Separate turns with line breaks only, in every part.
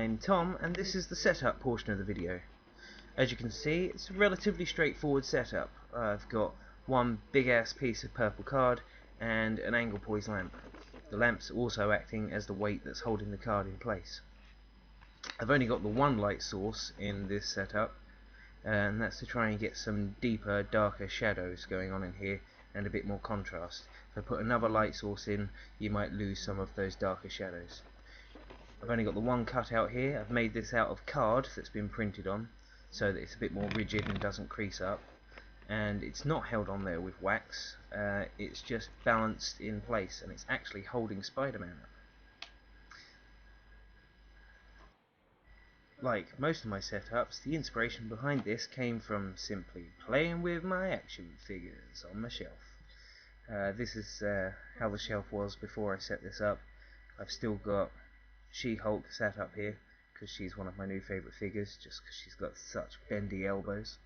I'm Tom, and this is the setup portion of the video. As you can see, it's a relatively straightforward setup. I've got one big ass piece of purple card and an angle poise lamp. The lamp's also acting as the weight that's holding the card in place. I've only got the one light source in this setup, and that's to try and get some deeper, darker shadows going on in here and a bit more contrast. If I put another light source in, you might lose some of those darker shadows. I've only got the one cut out here. I've made this out of card that's been printed on so that it's a bit more rigid and doesn't crease up, and it's not held on there with wax. It's just balanced in place, and it's actually holding Spider-Man up. Like most of my setups, the inspiration behind this came from simply playing with my action figures on my shelf. This is how the shelf was before I set this up. I've still got She-Hulk sat up here because she's one of my new favourite figures, just because she's got such bendy elbows.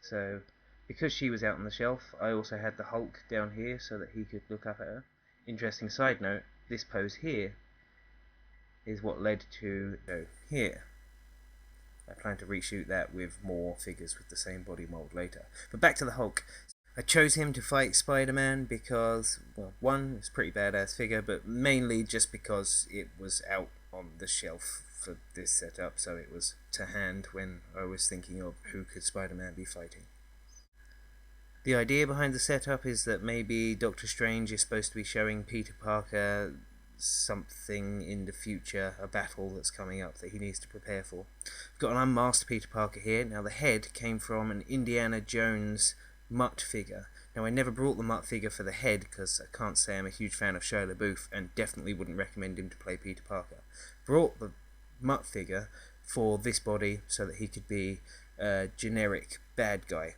So because she was out on the shelf, I also had the Hulk down here so that he could look up at her. Interesting side note, this pose here is what led to here. I plan to reshoot that with more figures with the same body mold later. But back to the Hulk. I chose him to fight Spider-Man because, well, one, it's a pretty badass figure, but mainly just because it was out on the shelf for this setup, so it was to hand when I was thinking of who could Spider-Man be fighting. The idea behind the setup is that maybe Doctor Strange is supposed to be showing Peter Parker something in the future, a battle that's coming up that he needs to prepare for. I've got an unmasked Peter Parker here. Now the head came from an Indiana Jones Mutt figure. Now I never brought the Mutt figure for the head because I can't say I'm a huge fan of Shia LaBeouf and definitely wouldn't recommend him to play Peter Parker. Brought the Mutt figure for this body so that he could be a generic bad guy.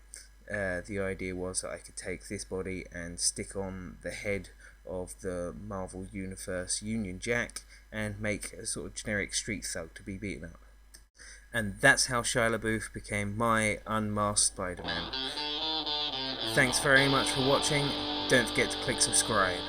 The idea was that I could take this body and stick on the head of the Marvel Universe Union Jack and make a sort of generic street thug to be beaten up. And that's how Shia LaBeouf became my unmasked Spider-Man. Thanks very much for watching. Don't forget to click subscribe.